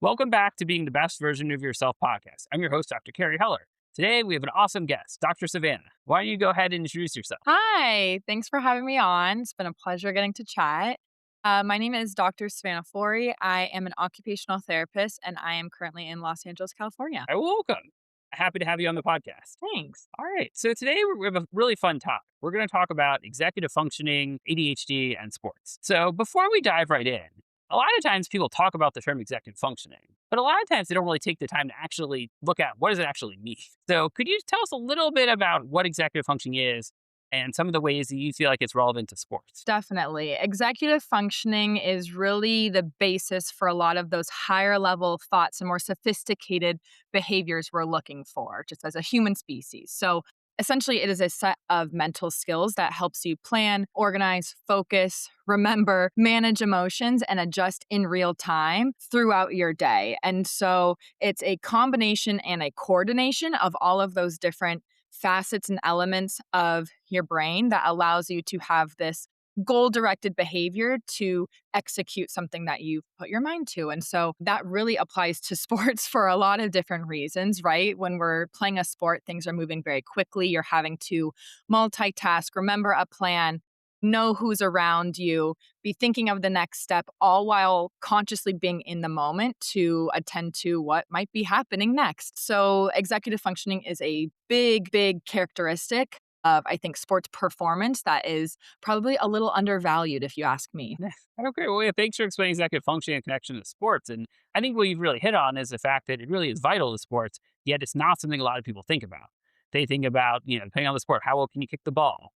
Welcome back to Being the Best Version of Yourself podcast. I'm your host, Dr. Carrie Heller. Today, we have an awesome guest, Dr. Savannah. Why don't you go ahead and introduce yourself? Hi, thanks for having me on. It's been a pleasure getting to chat. My name is Dr. Savanna Forry. I am an occupational therapist and I am currently in Los Angeles, California. Welcome. Happy to have you on the podcast. Thanks. All right. So, today we have a really fun topic. We're going to talk about executive functioning, ADHD, and sports. So, before we dive right in, a lot of times people talk about the term executive functioning, but a lot of times they don't really take the time to actually look at what does it actually mean. So, could you tell us a little bit about what executive functioning is and some of the ways that you feel like it's relevant to sports? Definitely. Executive functioning is really the basis for a lot of those higher level thoughts and more sophisticated behaviors we're looking for just as a human species. So, essentially, it is a set of mental skills that helps you plan, organize, focus, remember, manage emotions, and adjust in real time throughout your day. And so it's a combination and a coordination of all of those different facets and elements of your brain that allows you to have this goal directed behavior to execute something that you've put your mind to. And so that really applies to sports for a lot of different reasons, right? When we're playing a sport, things are moving very quickly. You're having to multitask, remember a plan, know who's around you, be thinking of the next step, all while consciously being in the moment to attend to what might be happening next. So, executive functioning is a big, big characteristic of, I think, sports performance that is probably a little undervalued, if you ask me. Yeah. Okay. Well, yeah, thanks for explaining executive functioning and connection to sports. And I think what you've really hit on is the fact that it really is vital to sports, yet it's not something a lot of people think about. They think about, depending on the sport, how well can you kick the ball?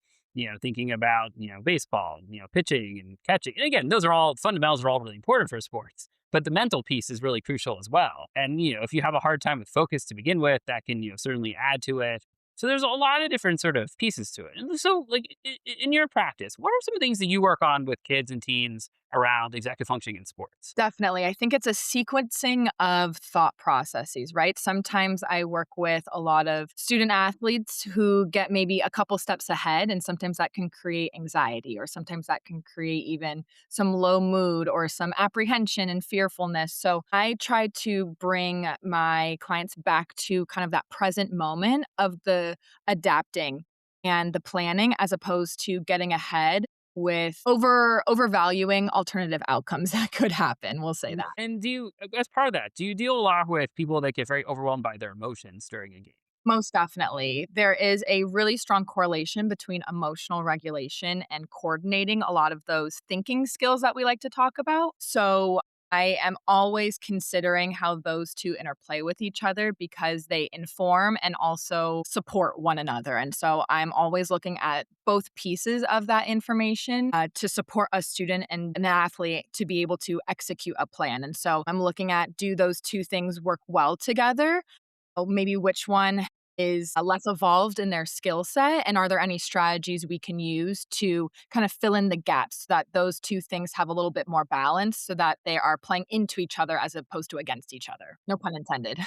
Thinking about, baseball, pitching and catching. And again, those are all fundamentals are all really important for sports. But the mental piece is really crucial as well. And, if you have a hard time with focus to begin with, that can, certainly add to it. So there's a lot of different sort of pieces to it. And so, like in your practice, what are some of the things that you work on with kids and teens around executive functioning in sports? Definitely. I think it's a sequencing of thought processes, right? Sometimes I work with a lot of student athletes who get maybe a couple steps ahead, and sometimes that can create anxiety, or sometimes that can create even some low mood or some apprehension and fearfulness. So I try to bring my clients back to kind of that present moment of the adapting and the planning as opposed to getting ahead with overvaluing alternative outcomes that could happen, we'll say that. And as part of that, do you deal a lot with people that get very overwhelmed by their emotions during a game? Most definitely. There is a really strong correlation between emotional regulation and coordinating a lot of those thinking skills that we like to talk about. So I am always considering how those two interplay with each other because they inform and also support one another. And so I'm always looking at both pieces of that information to support a student and an athlete to be able to execute a plan. And so I'm looking at, do those two things work well together? Maybe which one is less evolved in their skill set? And are there any strategies we can use to kind of fill in the gaps so that those two things have a little bit more balance so that they are playing into each other as opposed to against each other? No pun intended.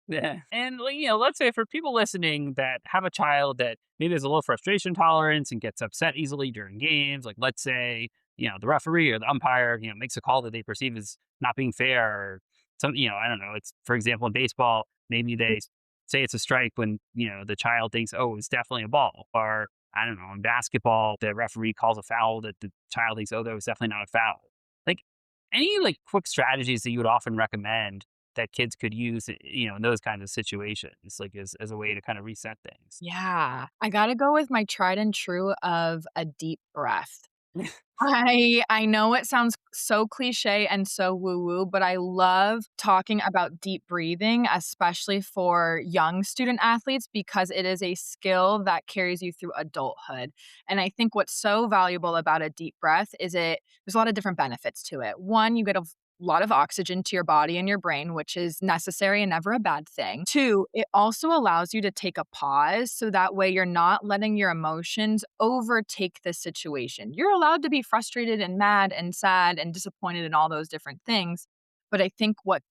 Yeah. And, like, let's say for people listening that have a child that maybe has a low frustration tolerance and gets upset easily during games, like let's say, the referee or the umpire, makes a call that they perceive as not being fair or some, I don't know. It's, for example, in baseball, maybe they say it's a strike when, the child thinks, oh, it's definitely a ball. Or I don't know, in basketball, the referee calls a foul that the child thinks, oh, that was definitely not a foul. Like any like quick strategies that you would often recommend that kids could use, in those kinds of situations, like as a way to kind of reset things. Yeah. I got to go with my tried and true of a deep breath. I know it sounds so cliche and so woo-woo, but I love talking about deep breathing, especially for young student athletes, because it is a skill that carries you through adulthood. And I think what's so valuable about a deep breath is there's a lot of different benefits to it. One, you get a lot of oxygen to your body and your brain, which is necessary and never a bad thing. Two, it also allows you to take a pause so that way you're not letting your emotions overtake the situation. You're allowed to be frustrated and mad and sad and disappointed and all those different things. But I think what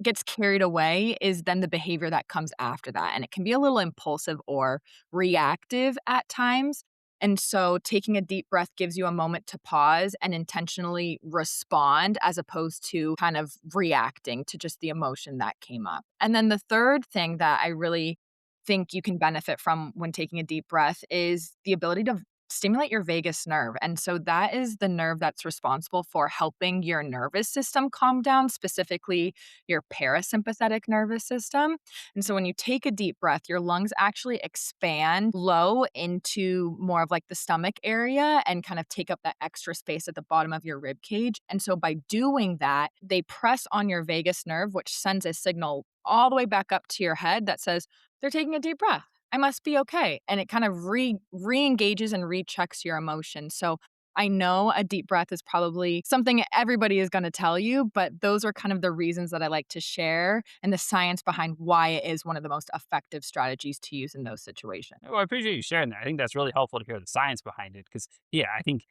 gets carried away is then the behavior that comes after that. And it can be a little impulsive or reactive at times. And so taking a deep breath gives you a moment to pause and intentionally respond as opposed to kind of reacting to just the emotion that came up. And then the third thing that I really think you can benefit from when taking a deep breath is the ability to stimulate your vagus nerve. And so that is the nerve that's responsible for helping your nervous system calm down, specifically your parasympathetic nervous system. And so when you take a deep breath, your lungs actually expand low into more of like the stomach area and kind of take up that extra space at the bottom of your rib cage. And so by doing that, they press on your vagus nerve, which sends a signal all the way back up to your head that says, they're taking a deep breath. I must be okay. And it kind of re-engages and rechecks your emotions. So I know a deep breath is probably something everybody is going to tell you, but those are kind of the reasons that I like to share and the science behind why it is one of the most effective strategies to use in those situations. Well, I appreciate you sharing that. I think that's really helpful to hear the science behind it because, yeah, I think,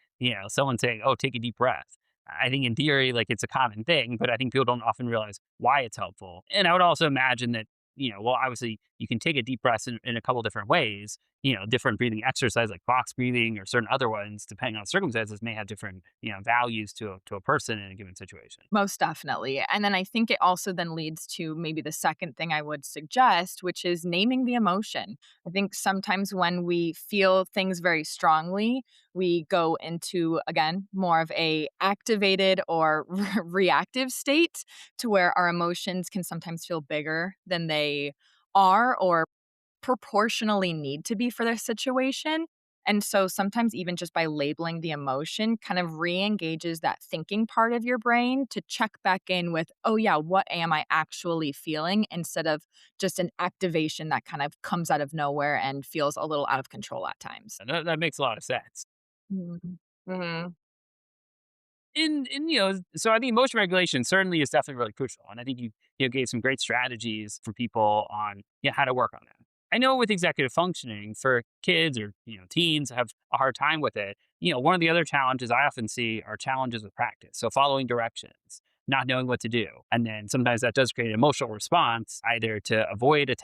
someone saying, oh, take a deep breath. I think in theory, like it's a common thing, but I think people don't often realize why it's helpful. And I would also imagine that, well, obviously you can take a deep breath in a couple different ways, different breathing exercise like box breathing or certain other ones, depending on circumstances, may have different, values to a person in a given situation. Most definitely. And then I think it also then leads to maybe the second thing I would suggest, which is naming the emotion. I think sometimes when we feel things very strongly, we go into again more of a activated or reactive state to where our emotions can sometimes feel bigger than they are or proportionally need to be for their situation. And so sometimes even just by labeling the emotion kind of re-engages that thinking part of your brain to check back in with, oh yeah, what am I actually feeling? Instead of just an activation that kind of comes out of nowhere and feels a little out of control at times. And that makes a lot of sense. Mhm. Mhm. So I think emotion regulation certainly is definitely really crucial. And I think you gave some great strategies for people on how to work on that. I know with executive functioning for kids or teens have a hard time with it. One of the other challenges I often see are challenges with practice. So following directions, not knowing what to do. And then sometimes that does create an emotional response, either to avoid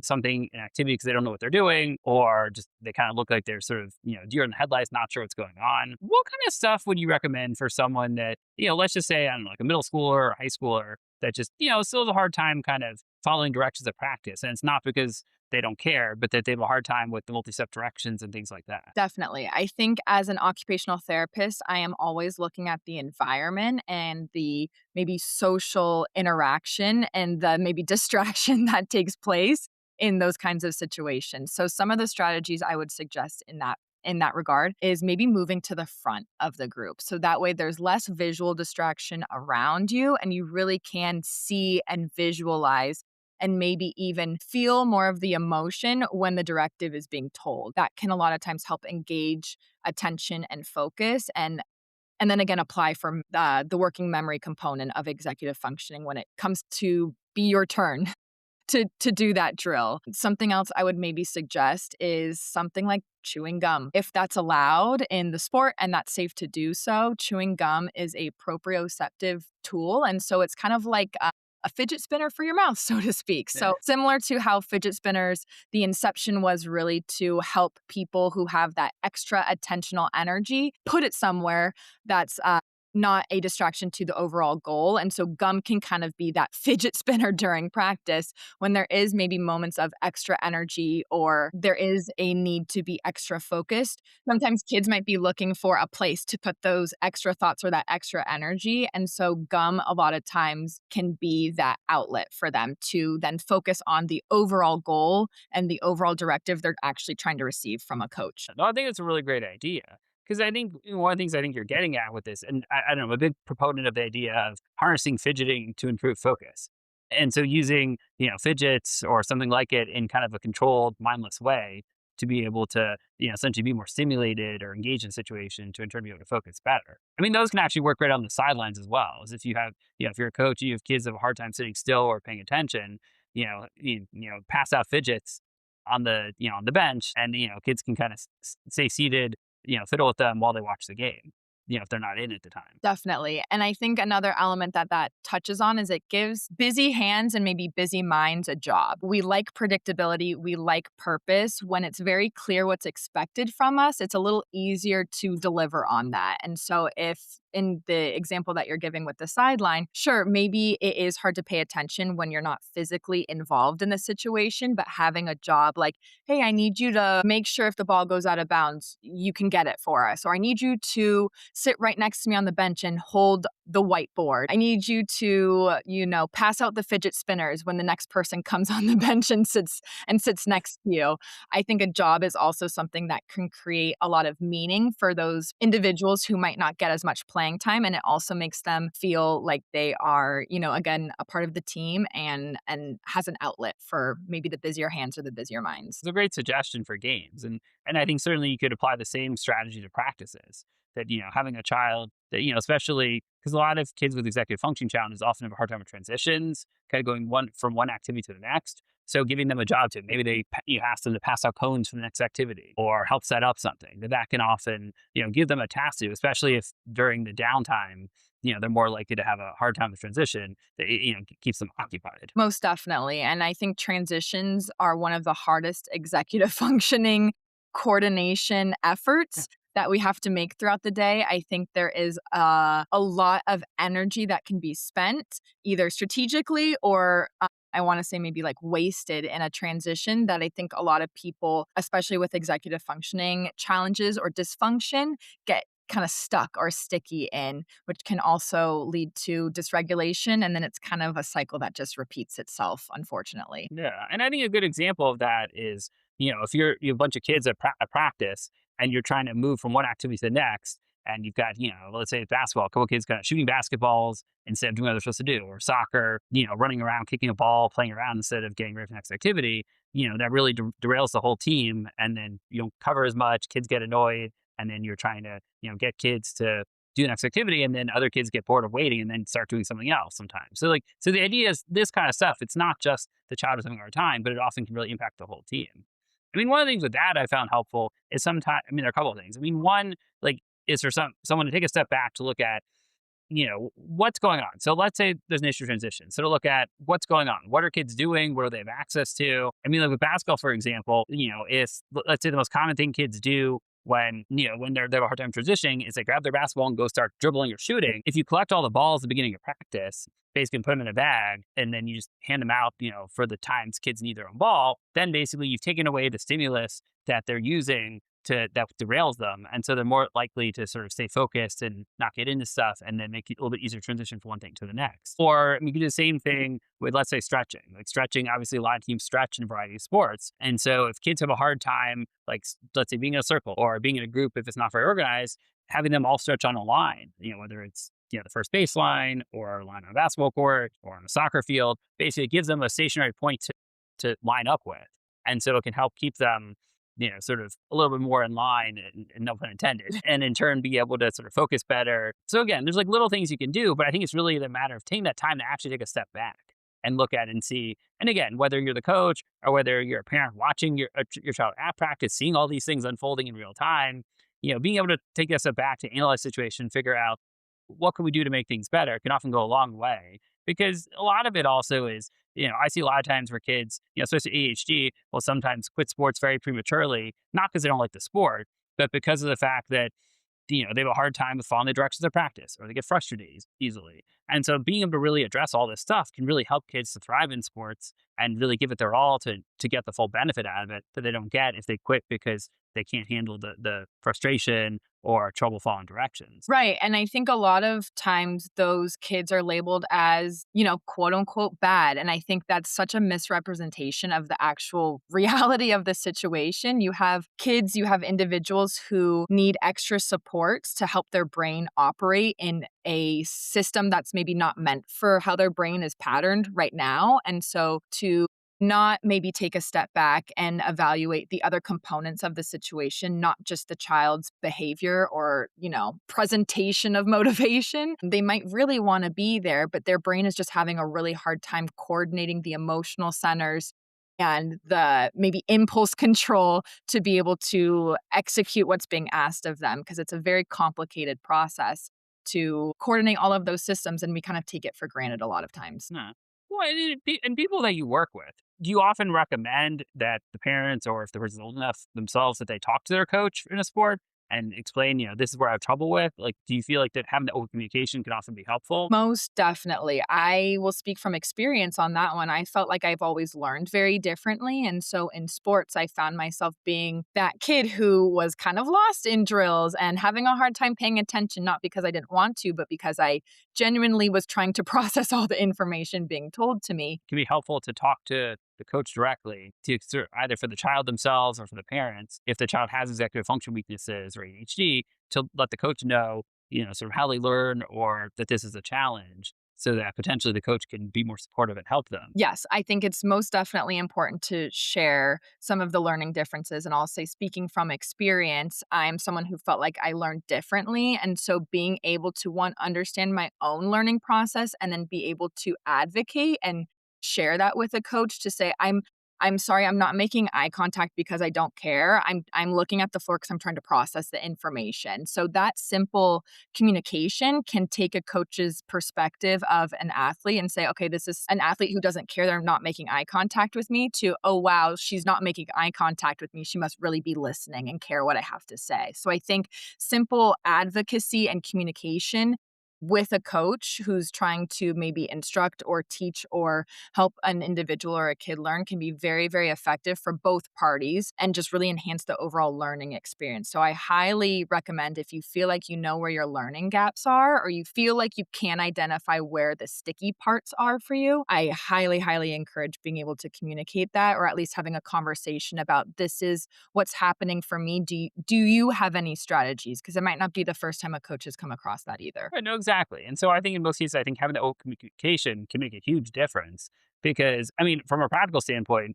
something, an activity because they don't know what they're doing, or just they kind of look like they're sort of, deer in the headlights, not sure what's going on. What kind of stuff would you recommend for someone that, let's just say, I don't know, like a middle schooler or a high schooler that just, still has a hard time kind of following directions of practice. And it's not because they don't care, but that they have a hard time with the multi-step directions and things like that. Definitely. I think as an occupational therapist, I am always looking at the environment and the maybe social interaction and the maybe distraction that takes place in those kinds of situations. So some of the strategies I would suggest in that regard is maybe moving to the front of the group. So that way there's less visual distraction around you and you really can see and visualize and maybe even feel more of the emotion when the directive is being told. That can a lot of times help engage attention and focus and then again apply from the working memory component of executive functioning when it comes to be your turn to do that drill. Something else I would maybe suggest is something like chewing gum. If that's allowed in the sport and that's safe to do so, chewing gum is a proprioceptive tool. And so it's kind of like a fidget spinner for your mouth, so to speak. Yeah. So, similar to how fidget spinners, the inception was really to help people who have that extra attentional energy put it somewhere that's not a distraction to the overall goal. And so gum can kind of be that fidget spinner during practice when there is maybe moments of extra energy or there is a need to be extra focused. Sometimes kids might be looking for a place to put those extra thoughts or that extra energy. And so gum a lot of times can be that outlet for them to then focus on the overall goal and the overall directive they're actually trying to receive from a coach. No, I think it's a really great idea. Because I think one of the things I think you're getting at with this, and I don't know, I'm a big proponent of the idea of harnessing fidgeting to improve focus. And so using, fidgets or something like it in kind of a controlled, mindless way to be able to, essentially be more stimulated or engage in a situation to in turn be able to focus better. I mean, those can actually work right on the sidelines as well. As if you have, if you're a coach, you have kids that have a hard time sitting still or paying attention, pass out fidgets on the bench and, kids can kind of stay seated, fiddle with them while they watch the game. if they're not in at the time. Definitely. And I think another element that that touches on is it gives busy hands and maybe busy minds a job. We like predictability, we like purpose. When it's very clear what's expected from us, it's a little easier to deliver on that. And so, if in the example that you're giving with the sideline, sure, maybe it is hard to pay attention when you're not physically involved in the situation, but having a job like, hey, I need you to make sure if the ball goes out of bounds, you can get it for us. Or I need you to sit right next to me on the bench and hold the whiteboard. I need you to, pass out the fidget spinners when the next person comes on the bench and sits next to you. I think a job is also something that can create a lot of meaning for those individuals who might not get as much playing time, and it also makes them feel like they are, again, a part of the team and has an outlet for maybe the busier hands or the busier minds. It's a great suggestion for games, and I think certainly you could apply the same strategy to practices. That having a child that especially because a lot of kids with executive functioning challenges often have a hard time with transitions, kind of going one from one activity to the next. So giving them a job to maybe you ask them to pass out cones for the next activity or help set up something that can often give them a task to do, especially if during the downtime they're more likely to have a hard time with transition. That keeps them occupied. Most definitely. And I think transitions are one of the hardest executive functioning coordination efforts that we have to make throughout the day. I think there is a lot of energy that can be spent either strategically or I want to say maybe like wasted in a transition that I think a lot of people, especially with executive functioning challenges or dysfunction, get kind of stuck or sticky in, which can also lead to dysregulation. And then it's kind of a cycle that just repeats itself, unfortunately. Yeah, and I think a good example of that is, if you have a bunch of kids at practice and you're trying to move from one activity to the next, and you've got, let's say it's basketball, a couple of kids kind of shooting basketballs instead of doing what they're supposed to do, or soccer, running around, kicking a ball, playing around instead of getting ready for the next activity, that really derails the whole team, and then you don't cover as much, kids get annoyed, and then you're trying to, get kids to do the next activity, and then other kids get bored of waiting and then start doing something else sometimes. So the idea is this kind of stuff. It's not just the child is having a hard time, but it often can really impact the whole team. I mean, one of the things with that I found helpful is sometimes, there are a couple of things. I mean, one, like, is for someone to take a step back to look at, what's going on. So let's say there's an issue of transition. So to look at what's going on. What are kids doing? What do they have access to? I mean, like with basketball, for example, if let's say the most common thing kids do when they have a hard time transitioning is they grab their basketball and go start dribbling or shooting. If you collect all the balls at the beginning of practice, basically put them in a bag, and then you just hand them out, for the times kids need their own ball, then basically you've taken away the stimulus that they're using that derails them. And so they're more likely to sort of stay focused and not get into stuff, and then make it a little bit easier to transition from one thing to the next. Or you can do the same thing with, let's say, stretching. Like stretching, obviously a lot of teams stretch in a variety of sports. And so if kids have a hard time, like let's say being in a circle or being in a group, if it's not very organized, having them all stretch on a line, whether it's the first baseline or a line on a basketball court or on a soccer field, basically it gives them a stationary point to line up with. And so it can help keep them sort of a little bit more in line, and no pun intended, and in turn be able to sort of focus better. So again, there's like little things you can do, but I think it's really the matter of taking that time to actually take a step back and look at it and see. And again, whether you're the coach or whether you're a parent watching your child at practice, seeing all these things unfolding in real time, being able to take a step back to analyze the situation, figure out what can we do to make things better can often go a long way. Because a lot of it also is, I see a lot of times where kids, especially ADHD, will sometimes quit sports very prematurely, not because they don't like the sport, but because of the fact that, they have a hard time with following the directions of practice, or they get frustrated easily. And so being able to really address all this stuff can really help kids to thrive in sports and really give it their all to get the full benefit out of it that they don't get if they quit because they can't handle the frustration or trouble following directions. Right. And I think a lot of times those kids are labeled as, quote unquote bad. And I think that's such a misrepresentation of the actual reality of the situation. You have kids, you have individuals who need extra supports to help their brain operate in a system that's maybe not meant for how their brain is patterned right now. And so to not maybe take a step back and evaluate the other components of the situation, not just the child's behavior or, presentation of motivation. They might really want to be there, but their brain is just having a really hard time coordinating the emotional centers and the maybe impulse control to be able to execute what's being asked of them because it's a very complicated process to coordinate all of those systems and we kind of take it for granted a lot of times. Huh. Well, and people that you work with, do you often recommend that the parents, or if the person's old enough themselves, that they talk to their coach in a sport and explain, this is where I have trouble with? Like, do you feel like that having the open communication can often be helpful? Most definitely. I will speak from experience on that one. I felt like I've always learned very differently. And so in sports, I found myself being that kid who was kind of lost in drills and having a hard time paying attention, not because I didn't want to, but because I genuinely was trying to process all the information being told to me. Can be helpful to talk to the coach directly, either for the child themselves or for the parents. If the child has executive function weaknesses or ADHD, to let the coach know, sort of how they learn, or that this is a challenge, so that potentially the coach can be more supportive and help them. Yes, I think it's most definitely important to share some of the learning differences. And I'll say, speaking from experience, I'm someone who felt like I learned differently. And so being able to, one, understand my own learning process and then be able to advocate and share that with a coach to say, I'm sorry, I'm not making eye contact because I don't care. I'm looking at the floor because I'm trying to process the information. So that simple communication can take a coach's perspective of an athlete and say, okay, this is an athlete who doesn't care. They're not making eye contact with me, to, oh, wow, she's not making eye contact with me. She must really be listening and care what I have to say. So I think simple advocacy and communication with a coach who's trying to maybe instruct or teach or help an individual or a kid learn can be very, very effective for both parties and just really enhance the overall learning experience. So I highly recommend, if you feel like you know where your learning gaps are or you feel like you can identify where the sticky parts are for you, I highly, highly encourage being able to communicate that, or at least having a conversation about, this is what's happening for me. Do you have any strategies? Because it might not be the first time a coach has come across that either. Right, no, exactly. And so I think in most cases, I think having the open communication can make a huge difference, because, I mean, from a practical standpoint,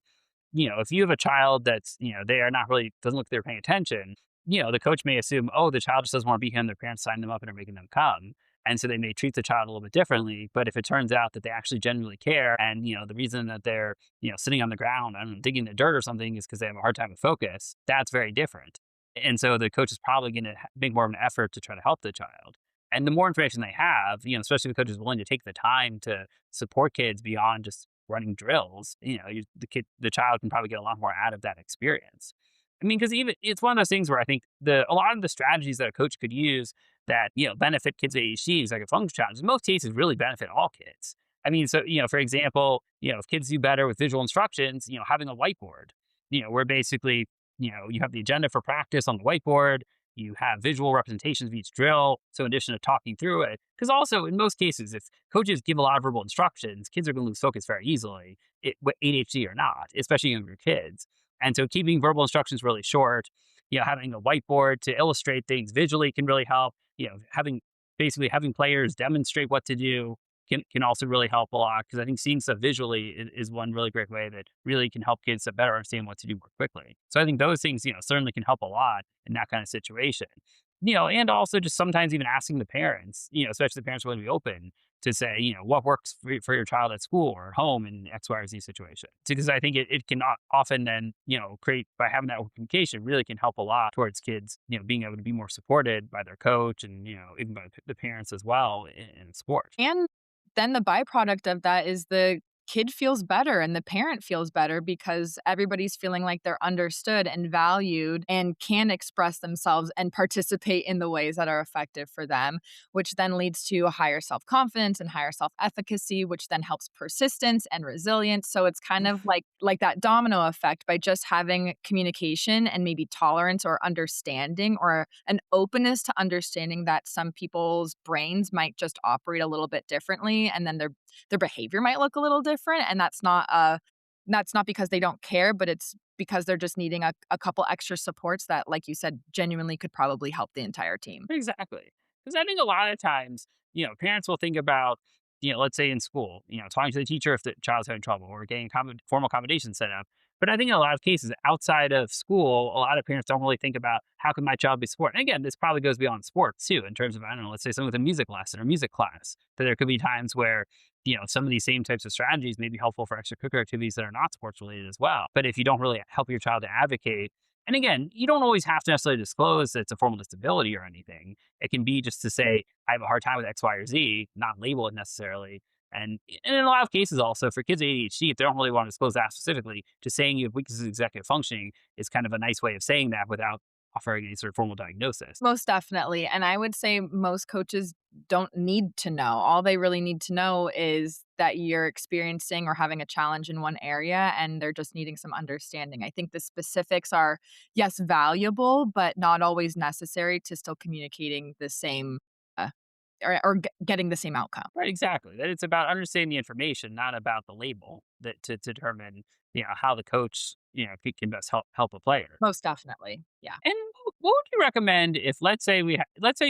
if you have a child that's, they are not really, doesn't look like they're paying attention, the coach may assume, oh, the child just doesn't want to be here and their parents signed them up and are making them come. And so they may treat the child a little bit differently. But if it turns out that they actually genuinely care, and, the reason that they're, sitting on the ground, I don't know, digging the dirt or something, is because they have a hard time with focus, that's very different. And so the coach is probably going to make more of an effort to try to help the child. And the more information they have, especially if the coach is willing to take the time to support kids beyond just running drills, the child can probably get a lot more out of that experience. I mean, because even it's one of those things where I think a lot of the strategies that a coach could use that benefit kids with ADHD, executive function challenges, in most cases really benefit all kids. I mean, so for example, if kids do better with visual instructions, having a whiteboard, where basically you have the agenda for practice on the whiteboard. You have visual representations of each drill. So in addition to talking through it, because also in most cases, if coaches give a lot of verbal instructions, kids are going to lose focus very easily, with ADHD or not, especially younger kids. And so keeping verbal instructions really short, having a whiteboard to illustrate things visually can really help. Having players demonstrate what to do can also really help a lot, because I think seeing stuff visually is one really great way that really can help kids to better understand what to do more quickly. So I think those things, certainly can help a lot in that kind of situation. And also just sometimes even asking the parents, especially the parents willing to be open to say, what works for your child at school or at home in X, Y, or Z situation. Because I think it can often then, create, by having that open communication, really can help a lot towards kids, being able to be more supported by their coach and, even by the parents as well in sport. And then the byproduct of that is the kid feels better and the parent feels better because everybody's feeling like they're understood and valued and can express themselves and participate in the ways that are effective for them, which then leads to a higher self-confidence and higher self-efficacy, which then helps persistence and resilience. So it's kind of like that domino effect. By just having communication and maybe tolerance or understanding or an openness to understanding that some people's brains might just operate a little bit differently, and then their behavior might look a little different, and that's not because they don't care, but it's because they're just needing a couple extra supports that, like you said, genuinely could probably help the entire team. Exactly. Because I think a lot of times, parents will think about, let's say in school, talking to the teacher if the child's having trouble, or getting formal accommodation set up. But I think in a lot of cases outside of school, a lot of parents don't really think about, how can my child be supported? And again, this probably goes beyond sports too, in terms of, I don't know, let's say something with a music lesson or music class, that there could be times where, some of these same types of strategies may be helpful for extracurricular activities that are not sports related as well. But if you don't really help your child to advocate, and again, you don't always have to necessarily disclose that it's a formal disability or anything. It can be just to say, I have a hard time with X, Y, or Z, not label it necessarily. And in a lot of cases, also for kids with ADHD, if they don't really want to disclose that specifically, just saying you have weaknesses in executive functioning is kind of a nice way of saying that without offering any sort of formal diagnosis. Most definitely. And I would say most coaches don't need to know. All they really need to know is that you're experiencing or having a challenge in one area and they're just needing some understanding. I think the specifics are, yes, valuable, but not always necessary to still communicating the same uh, or getting the same outcome. Right, exactly. That it's about understanding the information, not about the label that to determine, how the coach, can best help a player. Most definitely. Yeah. And what would you recommend if let's say you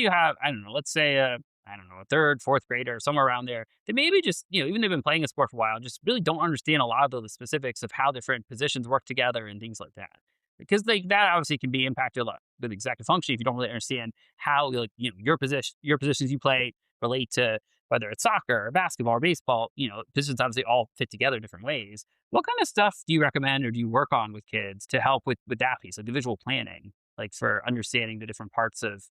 have, I don't know, let's say I don't know, a third, fourth grader, somewhere around there, that maybe just, even they've been playing a sport for a while, just really don't understand a lot of the specifics of how different positions work together and things like that. Because like that obviously can be impacted a lot with executive function if you don't really understand how like, your positions you play relate to whether it's soccer or basketball or baseball, positions obviously all fit together in different ways. What kind of stuff do you recommend or do you work on with kids to help with that piece, like the visual planning, like for understanding the different parts of,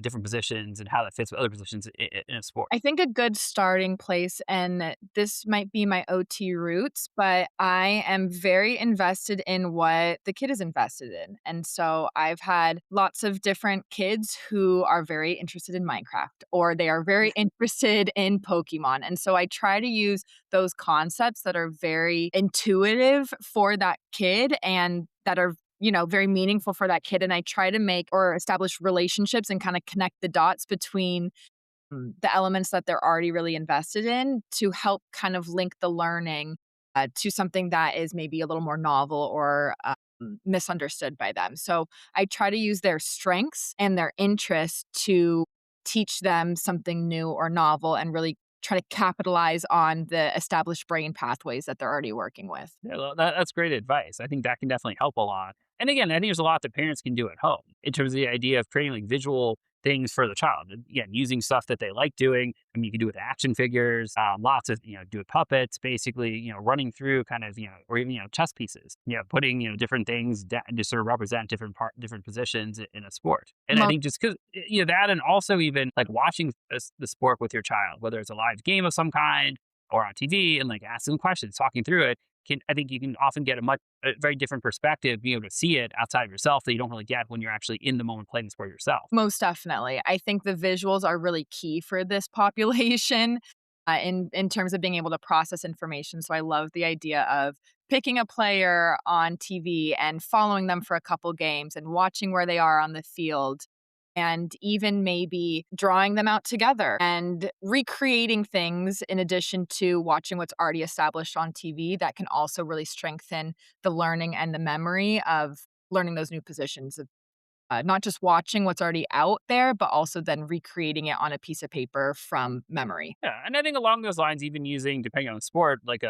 different positions and how that fits with other positions in a sport? I think a good starting place, and this might be my OT roots, but I am very invested in what the kid is invested in. And so I've had lots of different kids who are very interested in Minecraft or they are very interested in Pokemon. And so I try to use those concepts that are very intuitive for that kid and that are very meaningful for that kid. And I try to make or establish relationships and kind of connect the dots between the elements that they're already really invested in to help kind of link the learning to something that is maybe a little more novel or misunderstood by them. So I try to use their strengths and their interests to teach them something new or novel and really try to capitalize on the established brain pathways that they're already working with. Yeah, well, that's great advice. I think that can definitely help a lot. And again, I think there's a lot that parents can do at home in terms of the idea of creating like visual things for the child. And again, using stuff that they like doing. I mean, you can do it with action figures, lots of, do with puppets, basically, running through kind of, or even, chess pieces, putting, different things to sort of represent different positions in a sport. And I Mo- think just because, that and also even like watching the sport with your child, whether it's a live game of some kind or on TV and like asking them questions, talking through it, I think you can often get a very different perspective, being able to see it outside of yourself that you don't really get when you're actually in the moment playing the sport yourself. Most definitely. I think the visuals are really key for this population, in terms of being able to process information. So I love the idea of picking a player on TV and following them for a couple games and watching where they are on the field, and even maybe drawing them out together and recreating things in addition to watching what's already established on TV that can also really strengthen the learning and the memory of learning those new positions, not just watching what's already out there, but also then recreating it on a piece of paper from memory. Yeah, and I think along those lines, even using, depending on the sport, like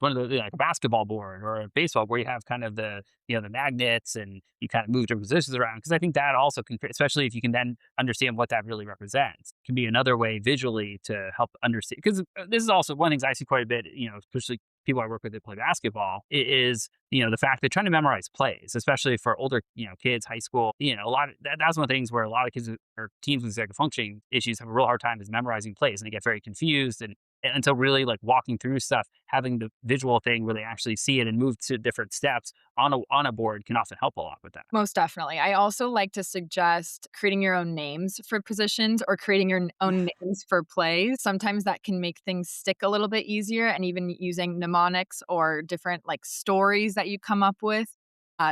one of the like a basketball board or a baseball where you have kind of the magnets and you kind of move different positions around because I think that also can especially if you can then understand what that really represents can be another way visually to help understand because this is also one of the things I see quite a bit, especially people I work with that play basketball is the fact that trying to memorize plays, especially for older kids, high school, a lot of that's one of the things where a lot of kids or teens with executive functioning issues have a real hard time is memorizing plays and they get very confused and so really like walking through stuff, having the visual thing where they actually see it and move to different steps on a board can often help a lot with that. Most definitely. I also like to suggest creating your own names for positions or creating your own names for plays. Sometimes that can make things stick a little bit easier, and even using mnemonics or different like stories that you come up with.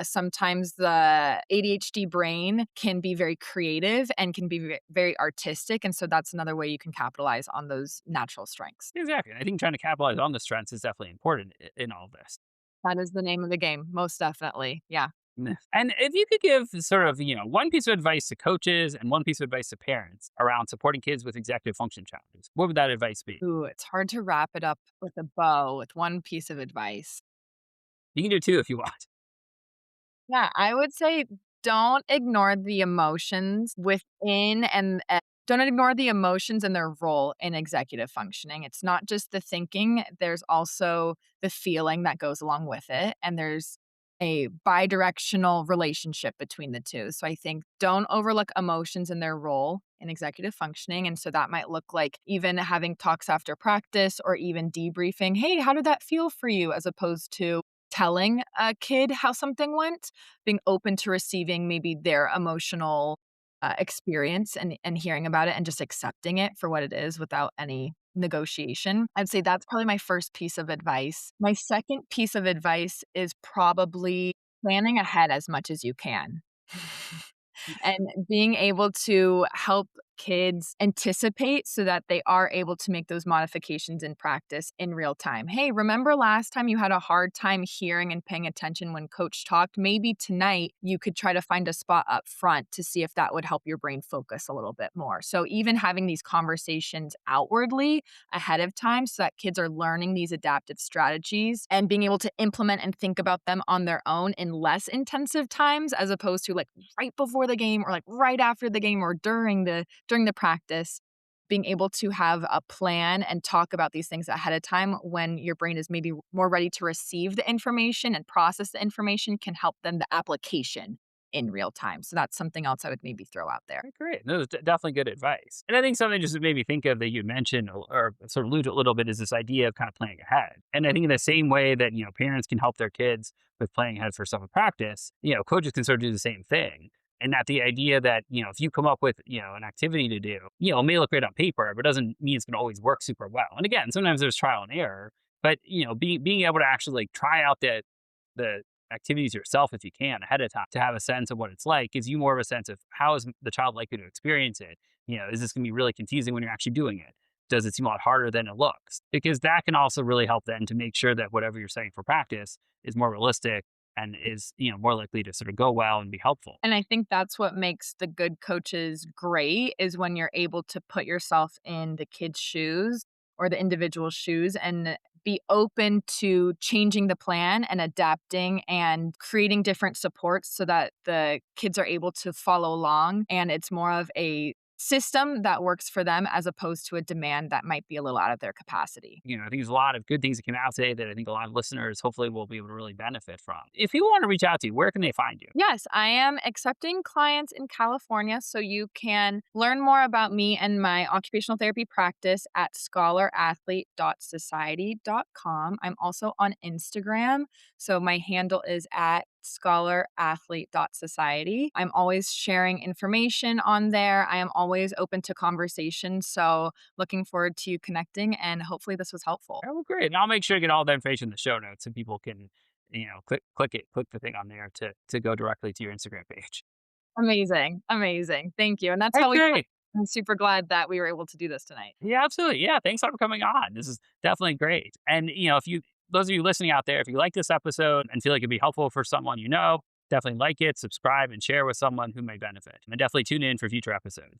Sometimes the ADHD brain can be very creative and can be very artistic. And so that's another way you can capitalize on those natural strengths. Exactly. And I think trying to capitalize on the strengths is definitely important in all of this. That is the name of the game. Most definitely. Yeah. And if you could give sort of, one piece of advice to coaches and one piece of advice to parents around supporting kids with executive function challenges, what would that advice be? Ooh, it's hard to wrap it up with a bow with one piece of advice. You can do two if you want. Yeah, I would say don't ignore the emotions within and Don't ignore the emotions and their role in executive functioning. It's not just the thinking, there's also the feeling that goes along with it. And there's a bidirectional relationship between the two. So I think don't overlook emotions and their role in executive functioning. And so that might look like even having talks after practice or even debriefing. Hey, how did that feel for you? As opposed to telling a kid how something went, being open to receiving maybe their emotional experience and hearing about it and just accepting it for what it is without any negotiation. I'd say that's probably my first piece of advice. My second piece of advice is probably planning ahead as much as you can. And being able to help kids anticipate so that they are able to make those modifications in practice in real time. Hey, remember last time you had a hard time hearing and paying attention when coach talked? Maybe tonight you could try to find a spot up front to see if that would help your brain focus a little bit more. So, even having these conversations outwardly ahead of time so that kids are learning these adaptive strategies and being able to implement and think about them on their own in less intensive times as opposed to like right before the game or like right after the game or during the practice, being able to have a plan and talk about these things ahead of time when your brain is maybe more ready to receive the information and process the information can help them the application in real time. So that's something else I would maybe throw out there. Okay, great. No, that's definitely good advice. And I think something just made me think of that you mentioned or sort of alluded a little bit is this idea of kind of playing ahead. And I think in the same way that, parents can help their kids with playing ahead for stuff in practice, coaches can sort of do the same thing. And that the idea that, if you come up with, an activity to do, it may look great on paper, but doesn't mean it's going to always work super well. And again, sometimes there's trial and error, but, being able to actually like try out the activities yourself if you can ahead of time to have a sense of what it's like gives you more of a sense of how is the child likely to experience it. Is this going to be really confusing when you're actually doing it? Does it seem a lot harder than it looks? Because that can also really help then to make sure that whatever you're setting for practice is more realistic and is more likely to sort of go well and be helpful. And I think that's what makes the good coaches great is when you're able to put yourself in the kid's shoes or the individual's shoes and be open to changing the plan and adapting and creating different supports so that the kids are able to follow along and it's more of a system that works for them as opposed to a demand that might be a little out of their capacity. I think there's a lot of good things that came out today that I think a lot of listeners hopefully will be able to really benefit from. If people want to reach out to you, where can they find you? Yes, I am accepting clients in California, so you can learn more about me and my occupational therapy practice at scholarathlete.society.com. I'm also on Instagram, so my handle is at scholarathlete.society. I'm always sharing information on there. I am always open to conversation, so looking forward to you connecting and hopefully this was helpful. Oh, well, great. And I'll make sure to get all the information in the show notes so people can, click the thing on there to go directly to your Instagram page. Amazing, amazing. Thank you, and that's All right, how we great. I'm super glad that we were able to do this tonight. Yeah, absolutely. Yeah, thanks for coming on. This is definitely great. And if you those of you listening out there, if you like this episode and feel like it'd be helpful for someone definitely like it, subscribe, and share with someone who may benefit. And definitely tune in for future episodes.